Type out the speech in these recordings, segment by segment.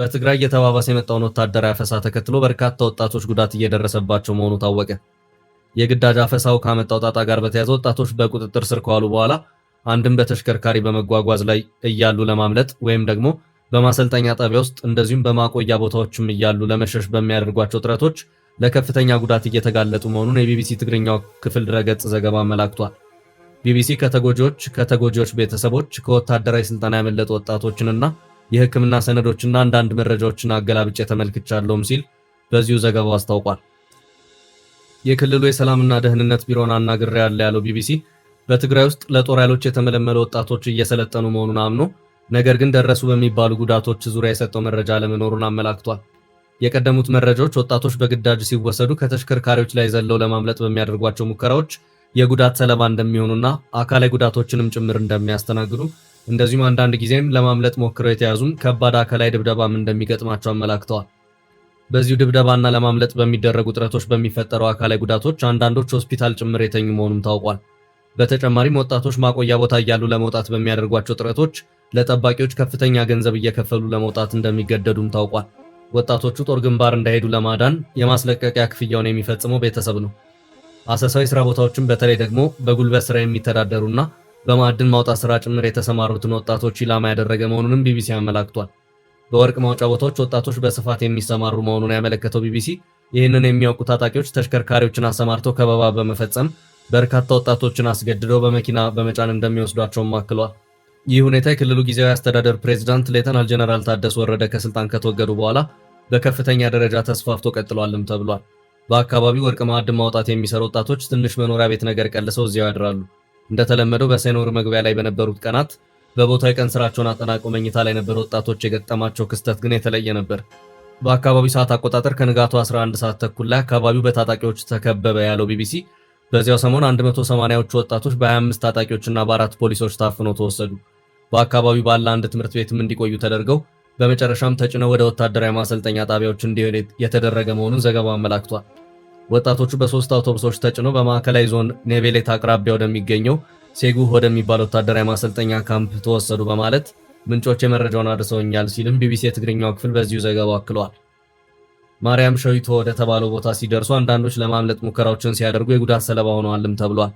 በትግራይ እየተባባሰ የመጣውን ወታደራዊ አፈሳ ተከትሎ በርካታ ወጣቶች ጉዳት እየደረሰባቸው መሆኑ ታወቀ። የግዳጅ አፈሳው ካመጣው ጣጣ ጋር በተያያዘ ወጣቶች በቁጥጥር ስር ከዋሉ በኋላ አንድም በተሽከርካሪ በመጓጓዝ ላይ እያሉ ለማምለጥ ወይም ደግሞ በማሰልጠኛ ጣቢያ ውስጥ እንደዚሁም በማቆያ ቦታዎችም እያሉ ለመሸሽ በሚያደርጓቸው ጥረቶች ለከፍተኛ ጉዳት እየተጋለጡ መሆኑን የቢቢሲ ትግርኛው ክፍል ድረገጽ ዘገባ አመላክቷል። ቢቢሲ ከተጎጂዎች ቤተሰቦች፣ ከወታደራዊ ስልጠና ያመለጡ ወጣቶችንና የሕክምና ሰነዶችና አንዳንድ መረጃዎችን አገላብጬ ተመልክቻለሁም ሲል በዚሁ ዘገባው አስታውቋል። የክልሉ የሰላምና ደህንነት ቢሮን አናግሬያለሁ ያለው ቢቢሲ በትግራይ ውስጥ ለጦር ኃይሎች የተመለመሉ ወጣቶች እየሰለጠኑ መሆኑን አምኖ ነገር ግን ደረሱ በሚባሉ ጉዳቶች ዙሪያ የሰጠው መረጃ አለመኖሩን አመላክቷል። የቀደሙት መረጃዎች ወጣቶች በግዳጅ ሲወሰዱ ከተሽከርካሪዎች ላይ ዘለው ለማምለጥ በሚያደርጓቸው ሙከራዎች የጉዳት ሰለባ እንደሚሆኑና አካላዊ ጉዳቶችንም ጭምር እንደሚያስተናግዱ እንደዚሁም አንዳንድ ጊዜም ለማምለጥ ሞክረው የተያዙም ከባድ አካላዊ ድብደባም እንደሚገጥማቸው አመላክተዋል። በዚሁ ድብደባና ለማምለጥ በሚደረጉ ጥረቶች በሚፈጠሩ አካላዊ ጉዳቶች አንዳንዶች ሆስፒታል ጭምር የተኙ መሆኑም ታውቋል። በተጨማሪም ወጣቶች ማቆያ ቦታ እያሉ ለመውጣት በሚያደርጓቸው ጥረቶች ለጠባቂዎች ከፍተኛ ገንዘብ እየከፈሉ ለመውጣት እንደሚገደዱም ታውቋል። ወጣቶቹ ጦር ግንባር እንዳይሄዱ ለማዳን የማስለቀቂያ ክፍያውን የሚፈጽመው ቤተሰብ ነው። አሰሳዊ ስራ ቦታዎችን በተለይ ደግሞ በጉልበት ስራ የሚተዳደሩና በማዕድን ማውጣት ስራ ጭምር የተሰማሩትን ወጣቶች ኢላማ ያደረገ መሆኑንም ቢቢሲ አመላክቷል። በወርቅ ማውጫ ቦታዎች ወጣቶች በስፋት የሚሰማሩ መሆኑን ያመለከተው ቢቢሲ ይህንን የሚያውቁ ታጣቂዎች ተሽከርካሪዎችን አሰማርተው ከበባ በመፈጸም በርካታ ወጣቶችን አስገድደው በመኪና በመጫን እንደሚወስዷቸውም አክሏል። ይህ ሁኔታ የክልሉ ጊዜያዊ አስተዳደር ፕሬዝዳንት ሌተናል ጀነራል ታደሰ ወረደ ከስልጣን ከተወገዱ በኋላ በከፍተኛ ደረጃ ተስፋፍቶ ቀጥሏልም ተብሏል። በአካባቢው ወርቅ ማዕድን ማውጣት የሚሰሩ ወጣቶች ትንሽ መኖሪያ ቤት ነገር ቀልሰው እዚያው ያድራሉ። እንደተለመደው በሰኔ ወር መግቢያ ላይ በነበሩት ቀናት በቦታው የቀን ስራቸውን አጠናቀው መኝታ ላይ የነበሩ ወጣቶች የገጠማቸው ክስተት ግን የተለየ ነበር። በአካባቢው ሰዓት አቆጣጠር ከንጋቱ 11 ሰዓት ተኩል ላይ አካባቢው በታጣቂዎች ተከበበ ያለው ቢቢሲ በዚያው ሰሞን 180ዎቹ ወጣቶች በ25 ታጣቂዎችና በ4 ፖሊሶች ታፍነው ተወሰዱ። በአካባቢው ባለ አንድ ትምህርት ቤትም እንዲቆዩ ተደርገው በመጨረሻም ተጭነው ወደ ወታደራዊ ማሰልጠኛ ጣቢያዎች እንዲሄዱ የተደረገ መሆኑን ዘገባው አመላክቷል። ወጣቶቹ በ3 አውቶቡሶች ተጭነው በማዕከላዊ ዞን ኔቤሌት አቅራቢያ ወደሚገኘው ሴጉ ወደሚባለው ወታደራዊ ማሰልጠኛ ካምፕ ተወሰዱ በማለት ምንጮች የመረጃውን አድርሰውኛል ሲልም ቢቢሲ የትግርኛው ክፍል በዚሁ ዘገባው አክሏል። ማርያም ሸዊቶ ወደ ተባለው ቦታ ሲደርሱ አንዳንዶች ለማምለጥ ሙከራዎችን ሲያደርጉ የጉዳት ሰለባ ሆነዋልም ተብሏል።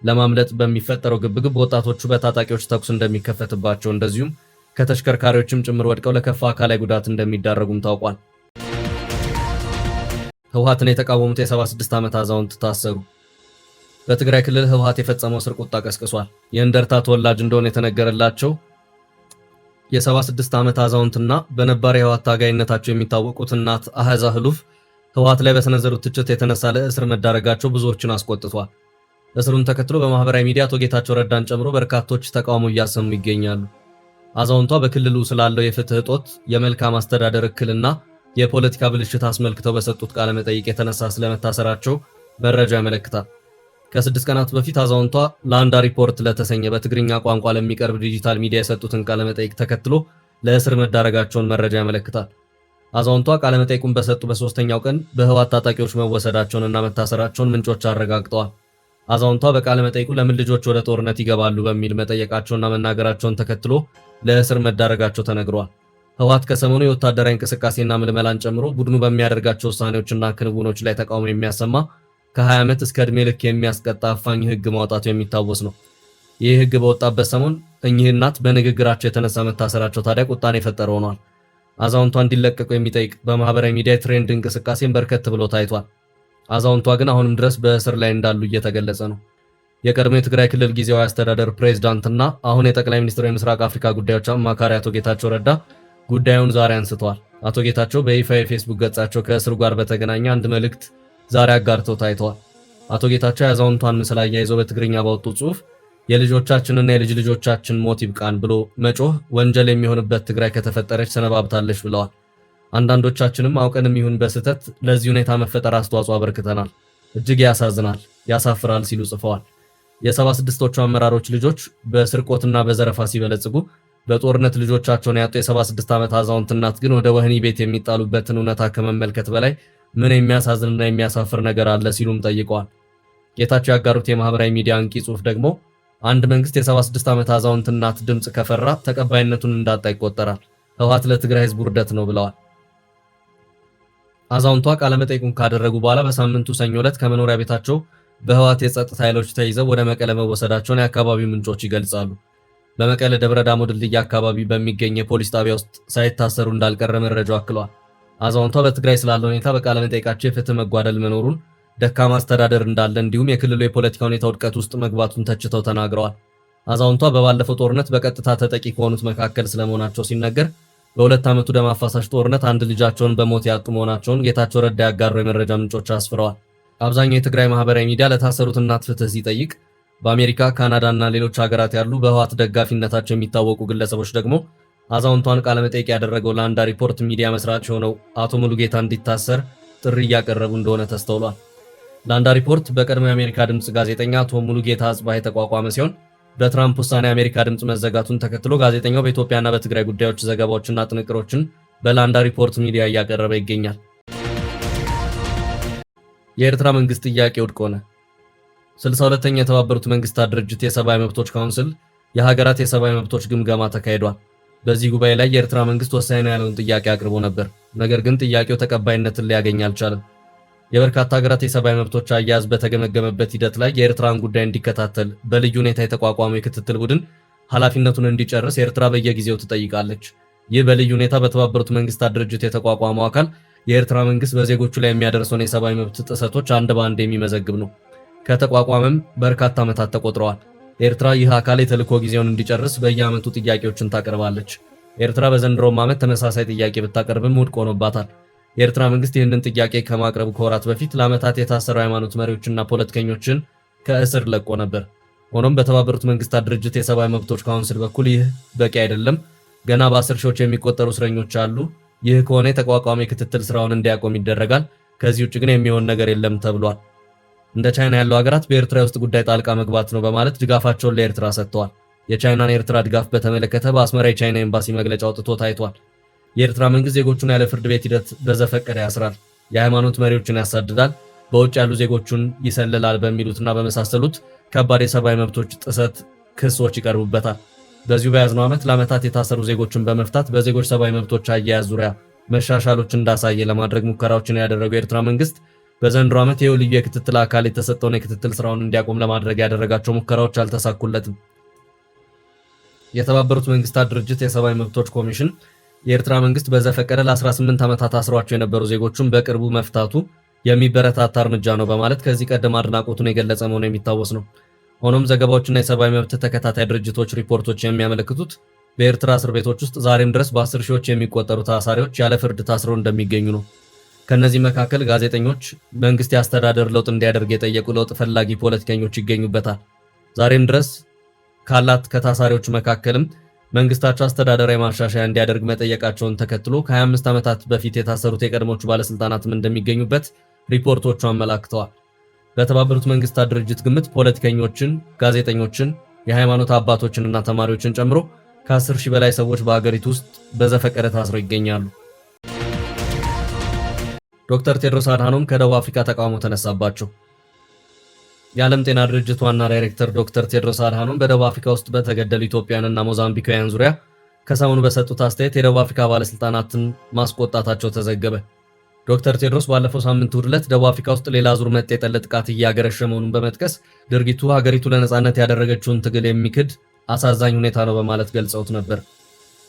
ለማምለጥ በሚፈጠረው ግብግብ ወጣቶቹ በታጣቂዎች ተኩስ እንደሚከፈትባቸው እንደዚሁም ከተሽከርካሪዎችም ጭምር ወድቀው ለከፋ አካላዊ ጉዳት እንደሚዳረጉም ታውቋል። ህወሓትን የተቃወሙት የ76 ዓመት አዛውንት ታሰሩ። በትግራይ ክልል ህወሓት የፈጸመው እስር ቁጣ ቀስቅሷል። የእንደርታ ተወላጅ እንደሆነ የተነገረላቸው የ76 ዓመት አዛውንትና በነባር የህወሓት ታጋይነታቸው የሚታወቁት እናት አህዛ ህሉፍ ህወሓት ላይ በሰነዘሩት ትችት የተነሳ ለእስር መዳረጋቸው ብዙዎችን አስቆጥቷል። እስሩን ተከትሎ በማህበራዊ ሚዲያ አቶ ጌታቸው ረዳን ጨምሮ በርካቶች ተቃውሞ እያሰሙ ይገኛሉ። አዛውንቷ በክልሉ ስላለው የፍትህ እጦት፣ የመልካም አስተዳደር እክልና የፖለቲካ ብልሽት አስመልክተው በሰጡት ቃለ መጠይቅ የተነሳ ስለመታሰራቸው መረጃ ያመለክታል። ከ6 ቀናት በፊት አዛውንቷ ለአንዳ ሪፖርት ለተሰኘ በትግርኛ ቋንቋ ለሚቀርብ ዲጂታል ሚዲያ የሰጡትን ቃለ መጠይቅ ተከትሎ ለእስር መዳረጋቸውን መረጃ ያመለክታል። አዛውንቷ ቃለ መጠይቁን በሰጡ በ3ኛው ቀን በህወሓት ታጣቂዎች መወሰዳቸውንና መታሰራቸውን ምንጮች አረጋግጠዋል። አዛውንቷ በቃለ መጠይቁ ለምን ልጆች ወደ ጦርነት ይገባሉ በሚል መጠየቃቸውና መናገራቸውን ተከትሎ ለእስር መዳረጋቸው ተነግሯል። ህወሓት ከሰሞኑ የወታደራዊ እንቅስቃሴና ምልመላን ጨምሮ ቡድኑ በሚያደርጋቸው ውሳኔዎችና ክንውኖች ላይ ተቃውሞ የሚያሰማ ከ20 ዓመት እስከ ዕድሜ ልክ የሚያስቀጣ አፋኝ ህግ ማውጣቱ የሚታወስ ነው። ይህ ህግ በወጣበት ሰሞን እኚህ እናት በንግግራቸው የተነሳ መታሰራቸው ታዲያ ቁጣን የፈጠረ ሆኗል። አዛውንቷ እንዲለቀቁ የሚጠይቅ በማህበራዊ ሚዲያ ትሬንድ እንቅስቃሴን በርከት ብሎ ታይቷል። አዛውንቷ ግን አሁንም ድረስ በእስር ላይ እንዳሉ እየተገለጸ ነው። የቀድሞ የትግራይ ክልል ጊዜያዊ አስተዳደር ፕሬዝዳንትና አሁን የጠቅላይ ሚኒስትሩ የምስራቅ አፍሪካ ጉዳዮች አማካሪ አቶ ጌታቸው ረዳ ጉዳዩን ዛሬ አንስተዋል። አቶ ጌታቸው በይፋ የፌስቡክ ገጻቸው ከእስሩ ጋር በተገናኘ አንድ መልእክት ዛሬ አጋርተው ታይተዋል። አቶ ጌታቸው የአዛውንቷን ምስል አያይዘው በትግርኛ ባወጡት ጽሑፍ የልጆቻችንና የልጅ ልጆቻችን ሞት ይብቃን ብሎ መጮህ ወንጀል የሚሆንበት ትግራይ ከተፈጠረች ሰነባብታለች ብለዋል። አንዳንዶቻችንም አውቀንም ይሁን በስህተት ለዚህ ሁኔታ መፈጠር አስተዋጽኦ አበርክተናል። እጅግ ያሳዝናል፣ ያሳፍራል ሲሉ ጽፈዋል። የ76ዎቹ አመራሮች ልጆች በስርቆትና በዘረፋ ሲበለጽጉ በጦርነት ልጆቻቸውን ያጡ የ76 ዓመት አዛውንት እናት ግን ወደ ወህኒ ቤት የሚጣሉበትን እውነታ ከመመልከት በላይ ምን የሚያሳዝንና የሚያሳፍር ነገር አለ ሲሉም ጠይቀዋል። ጌታቸው ያጋሩት የማህበራዊ ሚዲያ አንቂ ጽሑፍ ደግሞ አንድ መንግስት የ76 ዓመት አዛውንት እናት ድምጽ ከፈራ ተቀባይነቱን እንዳጣ ይቆጠራል። ህወሓት ለትግራይ ህዝብ ውርደት ነው ብለዋል። አዛውንቷ ቃለመጠይቁን ካደረጉ በኋላ በሳምንቱ ሰኞ ዕለት ከመኖሪያ ቤታቸው በህወሓት የጸጥታ ኃይሎች ተይዘው ወደ መቀለ መወሰዳቸውን የአካባቢው ምንጮች ይገልጻሉ። በመቀለ ደብረ ዳሞ ድልድይ አካባቢ በሚገኝ የፖሊስ ጣቢያ ውስጥ ሳይታሰሩ እንዳልቀረ መረጃው አክሏል። አዛውንቷ በትግራይ ስላለው ሁኔታ በቃለመጠይቃቸው የፍትህ መጓደል መኖሩን፣ ደካማ አስተዳደር እንዳለ እንዲሁም የክልሉ የፖለቲካ ሁኔታ ውድቀት ውስጥ መግባቱን ተችተው ተናግረዋል። አዛውንቷ በባለፈው ጦርነት በቀጥታ ተጠቂ ከሆኑት መካከል ስለመሆናቸው ሲነገር በሁለት ዓመቱ ደም አፋሳሽ ጦርነት አንድ ልጃቸውን በሞት ያጡ መሆናቸውን ጌታቸው ረዳ ያጋሩ የመረጃ ምንጮች አስፍረዋል። አብዛኛው የትግራይ ማህበራዊ ሚዲያ ለታሰሩት እናት ፍትህ ሲጠይቅ፣ በአሜሪካ፣ ካናዳ እና ሌሎች ሀገራት ያሉ በህወሓት ደጋፊነታቸው የሚታወቁ ግለሰቦች ደግሞ አዛውንቷን ቃለመጠይቅ ያደረገው ለአንዳ ሪፖርት ሚዲያ መስራች የሆነው አቶ ሙሉጌታ እንዲታሰር ጥሪ እያቀረቡ እንደሆነ ተስተውሏል። ለአንዳ ሪፖርት በቀድሞ የአሜሪካ ድምፅ ጋዜጠኛ አቶ ሙሉጌታ አጽባህ የተቋቋመ ሲሆን በትራምፕ ውሳኔ የአሜሪካ ድምፅ መዘጋቱን ተከትሎ ጋዜጠኛው በኢትዮጵያና በትግራይ ጉዳዮች ዘገባዎችና ጥንቅሮችን በላንዳ ሪፖርት ሚዲያ እያቀረበ ይገኛል። የኤርትራ መንግስት ጥያቄ ውድቅ ሆነ። 62ኛ የተባበሩት መንግስታት ድርጅት የሰብአዊ መብቶች ካውንስል የሀገራት የሰብአዊ መብቶች ግምገማ ተካሂዷል። በዚህ ጉባኤ ላይ የኤርትራ መንግስት ወሳኝ ነው ያለውን ጥያቄ አቅርቦ ነበር። ነገር ግን ጥያቄው ተቀባይነትን ሊያገኝ አልቻለም። የበርካታ ሀገራት የሰብአዊ መብቶች አያያዝ በተገመገመበት ሂደት ላይ የኤርትራን ጉዳይ እንዲከታተል በልዩ ሁኔታ የተቋቋመው የክትትል ቡድን ኃላፊነቱን እንዲጨርስ ኤርትራ በየጊዜው ትጠይቃለች። ይህ በልዩ ሁኔታ በተባበሩት መንግስታት ድርጅት የተቋቋመው አካል የኤርትራ መንግስት በዜጎቹ ላይ የሚያደርሰውን የሰብአዊ መብት ጥሰቶች አንድ በአንድ የሚመዘግብ ነው። ከተቋቋመም በርካታ ዓመታት ተቆጥረዋል። ኤርትራ ይህ አካል የተልእኮ ጊዜውን እንዲጨርስ በየዓመቱ ጥያቄዎችን ታቀርባለች። ኤርትራ በዘንድሮም ዓመት ተመሳሳይ ጥያቄ ብታቀርብም ውድቅ ሆኖባታል። የኤርትራ መንግስት ይህንን ጥያቄ ከማቅረቡ ከወራት በፊት ለዓመታት የታሰሩ ሃይማኖት መሪዎችና ፖለቲከኞችን ከእስር ለቆ ነበር። ሆኖም በተባበሩት መንግስታት ድርጅት የሰብአዊ መብቶች ካውንስል በኩል ይህ በቂ አይደለም፣ ገና በ10 ሺዎች የሚቆጠሩ እስረኞች አሉ፣ ይህ ከሆነ የተቋቋመ የክትትል ስራውን እንዲያቆም ይደረጋል፣ ከዚህ ውጭ ግን የሚሆን ነገር የለም ተብሏል። እንደ ቻይና ያሉ ሀገራት በኤርትራ ውስጥ ጉዳይ ጣልቃ መግባት ነው በማለት ድጋፋቸውን ለኤርትራ ሰጥተዋል። የቻይናን የኤርትራ ድጋፍ በተመለከተ በአስመራ የቻይና ኤምባሲ መግለጫ አውጥቶ ታይቷል። የኤርትራ መንግስት ዜጎቹን ያለ ፍርድ ቤት ሂደት በዘፈቀደ ያስራል፣ የሃይማኖት መሪዎችን ያሳድዳል፣ በውጭ ያሉ ዜጎቹን ይሰልላል በሚሉትና በመሳሰሉት ከባድ የሰብአዊ መብቶች ጥሰት ክሶች ይቀርቡበታል። በዚሁ በያዝነው ዓመት ለዓመታት የታሰሩ ዜጎችን በመፍታት በዜጎች ሰብአዊ መብቶች አያያዝ ዙሪያ መሻሻሎች እንዳሳየ ለማድረግ ሙከራዎችን ያደረገው የኤርትራ መንግስት በዘንድሮ ዓመት ይኸው ልዩ የክትትል አካል የተሰጠውን የክትትል ስራውን እንዲያቆም ለማድረግ ያደረጋቸው ሙከራዎች አልተሳኩለትም። የተባበሩት መንግስታት ድርጅት የሰብአዊ መብቶች ኮሚሽን የኤርትራ መንግስት በዘፈቀደ ለ18 ዓመታት አስሯቸው የነበሩ ዜጎችን በቅርቡ መፍታቱ የሚበረታታ እርምጃ ነው በማለት ከዚህ ቀደም አድናቆቱን የገለጸ መሆኑ የሚታወስ ነው። ሆኖም ዘገባዎችና የሰብአዊ መብት ተከታታይ ድርጅቶች ሪፖርቶች የሚያመለክቱት በኤርትራ እስር ቤቶች ውስጥ ዛሬም ድረስ በ10 ሺዎች የሚቆጠሩ ታሳሪዎች ያለ ፍርድ ታስረው እንደሚገኙ ነው። ከነዚህ መካከል ጋዜጠኞች፣ መንግስት የአስተዳደር ለውጥ እንዲያደርግ የጠየቁ ለውጥ ፈላጊ ፖለቲከኞች ይገኙበታል። ዛሬም ድረስ ካላት ከታሳሪዎች መካከልም መንግስታቸው አስተዳደራዊ ማሻሻያ እንዲያደርግ መጠየቃቸውን ተከትሎ ከ25 ዓመታት በፊት የታሰሩት የቀድሞቹ ባለስልጣናትም እንደሚገኙበት ሪፖርቶቹ አመላክተዋል። በተባበሩት መንግስታት ድርጅት ግምት ፖለቲከኞችን፣ ጋዜጠኞችን፣ የሃይማኖት አባቶችንና ተማሪዎችን ጨምሮ ከ10 ሺህ በላይ ሰዎች በአገሪቱ ውስጥ በዘፈቀደ ታስረው ይገኛሉ። ዶክተር ቴድሮስ አድሃኖም ከደቡብ አፍሪካ ተቃውሞ ተነሳባቸው። የዓለም ጤና ድርጅት ዋና ዳይሬክተር ዶክተር ቴድሮስ አድሃኖም በደቡብ አፍሪካ ውስጥ በተገደሉ ኢትዮጵያውያንና ሞዛምቢካውያን ዙሪያ ከሰሞኑ በሰጡት አስተያየት የደቡብ አፍሪካ ባለስልጣናትን ማስቆጣታቸው ተዘገበ። ዶክተር ቴድሮስ ባለፈው ሳምንት እሁድ ዕለት ደቡብ አፍሪካ ውስጥ ሌላ ዙር መጤ ጠል ጥቃት እያገረሸ መሆኑን በመጥቀስ ድርጊቱ ሀገሪቱ ለነጻነት ያደረገችውን ትግል የሚክድ አሳዛኝ ሁኔታ ነው በማለት ገልጸውት ነበር።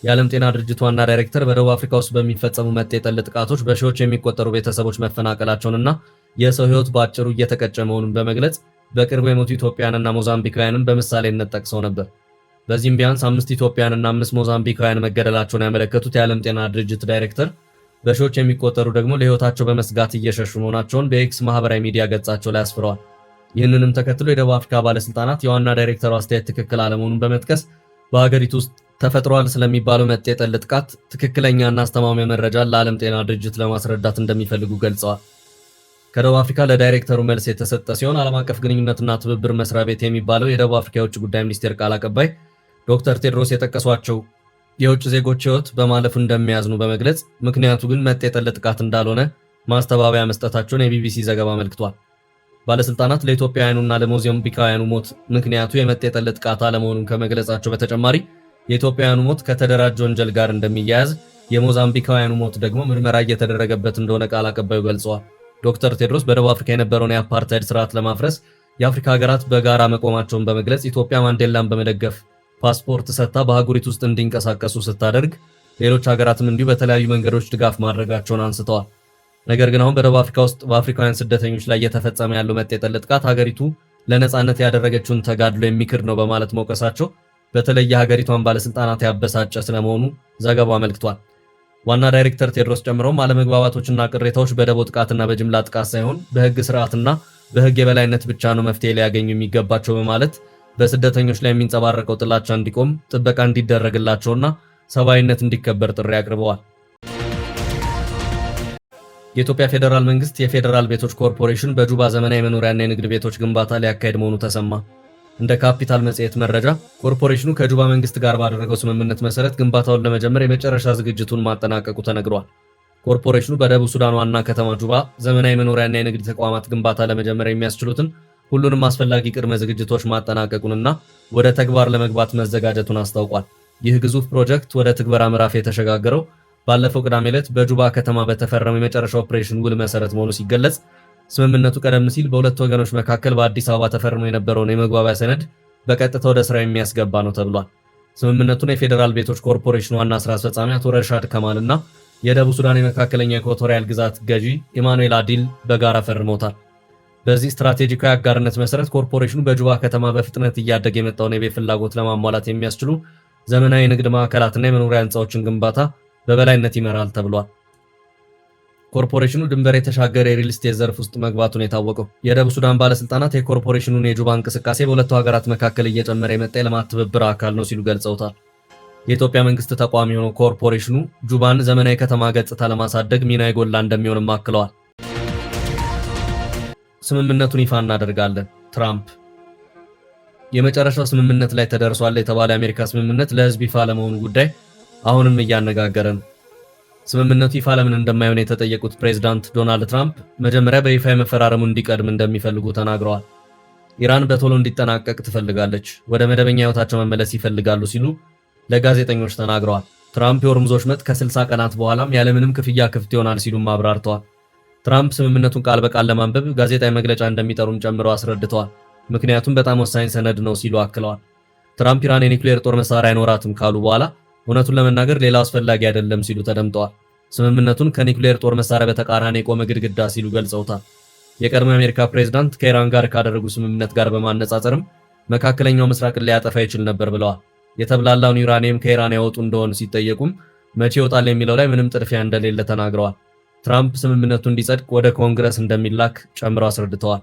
የዓለም ጤና ድርጅት ዋና ዳይሬክተር በደቡብ አፍሪካ ውስጥ በሚፈጸሙ መጤ ጠል ጥቃቶች በሺዎች የሚቆጠሩ ቤተሰቦች መፈናቀላቸውንና የሰው ሕይወት በአጭሩ እየተቀጨ መሆኑን በመግለጽ በቅርቡ የሞቱ ኢትዮጵያውያንና ሞዛምቢካውያንን በምሳሌነት ጠቅሰው ነበር። በዚህም ቢያንስ 5 ኢትዮጵያውያንና 5 ሞዛምቢካውያን መገደላቸውን ያመለከቱት የዓለም ጤና ድርጅት ዳይሬክተር በሺዎች የሚቆጠሩ ደግሞ ለሕይወታቸው በመስጋት እየሸሹ መሆናቸውን በኤክስ ማህበራዊ ሚዲያ ገጻቸው ላይ አስፍረዋል። ይህንንም ተከትሎ የደቡብ አፍሪካ ባለስልጣናት የዋና ዳይሬክተሩ አስተያየት ትክክል አለመሆኑን በመጥቀስ በሀገሪቱ ውስጥ ተፈጥሯል ስለሚባለው መጤ ጠል ጥቃት ትክክለኛና አስተማማኝ መረጃ ለዓለም ጤና ድርጅት ለማስረዳት እንደሚፈልጉ ገልጸዋል። ከደቡብ አፍሪካ ለዳይሬክተሩ መልስ የተሰጠ ሲሆን ዓለም አቀፍ ግንኙነትና ትብብር መስሪያ ቤት የሚባለው የደቡብ አፍሪካ የውጭ ጉዳይ ሚኒስቴር ቃል አቀባይ ዶክተር ቴድሮስ የጠቀሷቸው የውጭ ዜጎች ሕይወት በማለፉ እንደሚያዝኑ በመግለጽ ምክንያቱ ግን መጤ ጠል ጥቃት እንዳልሆነ ማስተባበያ መስጠታቸውን የቢቢሲ ዘገባ አመልክቷል። ባለስልጣናት ለኢትዮጵያውያኑና ለሞዛምቢካውያኑ ሞት ምክንያቱ የመጤ ጠል ጥቃት አለመሆኑን ከመግለጻቸው በተጨማሪ የኢትዮጵያውያኑ ሞት ከተደራጀ ወንጀል ጋር እንደሚያያዝ፣ የሞዛምቢካውያኑ ሞት ደግሞ ምርመራ እየተደረገበት እንደሆነ ቃል አቀባዩ ገልጸዋል። ዶክተር ቴድሮስ በደቡብ አፍሪካ የነበረውን የአፓርታይድ ስርዓት ለማፍረስ የአፍሪካ ሀገራት በጋራ መቆማቸውን በመግለጽ ኢትዮጵያ ማንዴላን በመደገፍ ፓስፖርት ሰጥታ በአህጉሪቱ ውስጥ እንዲንቀሳቀሱ ስታደርግ ሌሎች ሀገራትም እንዲሁ በተለያዩ መንገዶች ድጋፍ ማድረጋቸውን አንስተዋል። ነገር ግን አሁን በደቡብ አፍሪካ ውስጥ በአፍሪካውያን ስደተኞች ላይ እየተፈጸመ ያለው መጤ ጠል ጥቃት ሀገሪቱ ለነጻነት ያደረገችውን ተጋድሎ የሚክድ ነው በማለት መውቀሳቸው በተለይ የሀገሪቷን ባለስልጣናት ያበሳጨ ስለመሆኑ ዘገባው አመልክቷል። ዋና ዳይሬክተር ቴድሮስ ጨምረውም አለመግባባቶችና ቅሬታዎች በደቦ ጥቃትና በጅምላ ጥቃት ሳይሆን በህግ ስርዓትና በህግ የበላይነት ብቻ ነው መፍትሄ ሊያገኙ የሚገባቸው በማለት በስደተኞች ላይ የሚንጸባረቀው ጥላቻ እንዲቆም፣ ጥበቃ እንዲደረግላቸውና ሰብአዊነት እንዲከበር ጥሪ አቅርበዋል። የኢትዮጵያ ፌዴራል መንግስት የፌዴራል ቤቶች ኮርፖሬሽን በጁባ ዘመናዊ መኖሪያና የንግድ ቤቶች ግንባታ ሊያካሄድ መሆኑ ተሰማ። እንደ ካፒታል መጽሔት መረጃ ኮርፖሬሽኑ ከጁባ መንግስት ጋር ባደረገው ስምምነት መሰረት ግንባታውን ለመጀመር የመጨረሻ ዝግጅቱን ማጠናቀቁ ተነግሯል። ኮርፖሬሽኑ በደቡብ ሱዳን ዋና ከተማ ጁባ ዘመናዊ መኖሪያና የንግድ ተቋማት ግንባታ ለመጀመር የሚያስችሉትን ሁሉንም አስፈላጊ ቅድመ ዝግጅቶች ማጠናቀቁንና ወደ ተግባር ለመግባት መዘጋጀቱን አስታውቋል። ይህ ግዙፍ ፕሮጀክት ወደ ትግበራ ምዕራፍ የተሸጋገረው ባለፈው ቅዳሜ ዕለት በጁባ ከተማ በተፈረመው የመጨረሻ ኦፕሬሽን ውል መሰረት መሆኑ ሲገለጽ፣ ስምምነቱ ቀደም ሲል በሁለቱ ወገኖች መካከል በአዲስ አበባ ተፈርሞ የነበረውን የመግባቢያ ሰነድ በቀጥታ ወደ ስራ የሚያስገባ ነው ተብሏል። ስምምነቱን የፌዴራል ቤቶች ኮርፖሬሽን ዋና ስራ አስፈጻሚ አቶ ረሻድ ከማል እና የደቡብ ሱዳን የመካከለኛ ኢኳቶሪያል ግዛት ገዢ ኢማኑኤል አዲል በጋራ ፈርመውታል። በዚህ ስትራቴጂካዊ አጋርነት መሰረት ኮርፖሬሽኑ በጁባ ከተማ በፍጥነት እያደገ የመጣውን የቤት ፍላጎት ለማሟላት የሚያስችሉ ዘመናዊ የንግድ ማዕከላትና የመኖሪያ ህንፃዎችን ግንባታ በበላይነት ይመራል ተብሏል። ኮርፖሬሽኑ ድንበር የተሻገረ የሪል ስቴት ዘርፍ ውስጥ መግባቱን የታወቀው የደቡብ ሱዳን ባለስልጣናት የኮርፖሬሽኑን የጁባ እንቅስቃሴ በሁለቱ ሀገራት መካከል እየጨመረ የመጣ የልማት ትብብር አካል ነው ሲሉ ገልጸውታል። የኢትዮጵያ መንግስት ተቋም የሆነው ኮርፖሬሽኑ ጁባን ዘመናዊ ከተማ ገጽታ ለማሳደግ ሚና የጎላ እንደሚሆንም አክለዋል። ስምምነቱን ይፋ እናደርጋለን። ትራምፕ የመጨረሻው ስምምነት ላይ ተደርሷል የተባለ የአሜሪካ ስምምነት ለህዝብ ይፋ ለመሆኑ ጉዳይ አሁንም እያነጋገረ ነው። ስምምነቱ ይፋ ለምን እንደማይሆን የተጠየቁት ፕሬዝዳንት ዶናልድ ትራምፕ መጀመሪያ በይፋ የመፈራረሙ እንዲቀድም እንደሚፈልጉ ተናግረዋል። ኢራን በቶሎ እንዲጠናቀቅ ትፈልጋለች፣ ወደ መደበኛ ህይወታቸው መመለስ ይፈልጋሉ ሲሉ ለጋዜጠኞች ተናግረዋል። ትራምፕ የሆርሙዝ ወሽመጥ ከ60 ቀናት በኋላም ያለምንም ክፍያ ክፍት ይሆናል ሲሉም አብራርተዋል። ትራምፕ ስምምነቱን ቃል በቃል ለማንበብ ጋዜጣዊ መግለጫ እንደሚጠሩም ጨምረው አስረድተዋል። ምክንያቱም በጣም ወሳኝ ሰነድ ነው ሲሉ አክለዋል። ትራምፕ ኢራን የኒውክሌር ጦር መሳሪያ አይኖራትም ካሉ በኋላ እውነቱን ለመናገር ሌላ አስፈላጊ አይደለም ሲሉ ተደምጠዋል። ስምምነቱን ከኒውክሌር ጦር መሳሪያ በተቃራኒ የቆመ ግድግዳ ሲሉ ገልጸውታል። የቀድሞ የአሜሪካ ፕሬዝዳንት ከኢራን ጋር ካደረጉ ስምምነት ጋር በማነጻጸርም መካከለኛው ምስራቅን ሊያጠፋ ይችል ነበር ብለዋል። የተብላላውን ዩራኒየም ከኢራን ያወጡ እንደሆነ ሲጠየቁም መቼ ይወጣል የሚለው ላይ ምንም ጥድፊያ እንደሌለ ተናግረዋል። ትራምፕ ስምምነቱ እንዲጸድቅ ወደ ኮንግረስ እንደሚላክ ጨምረው አስረድተዋል።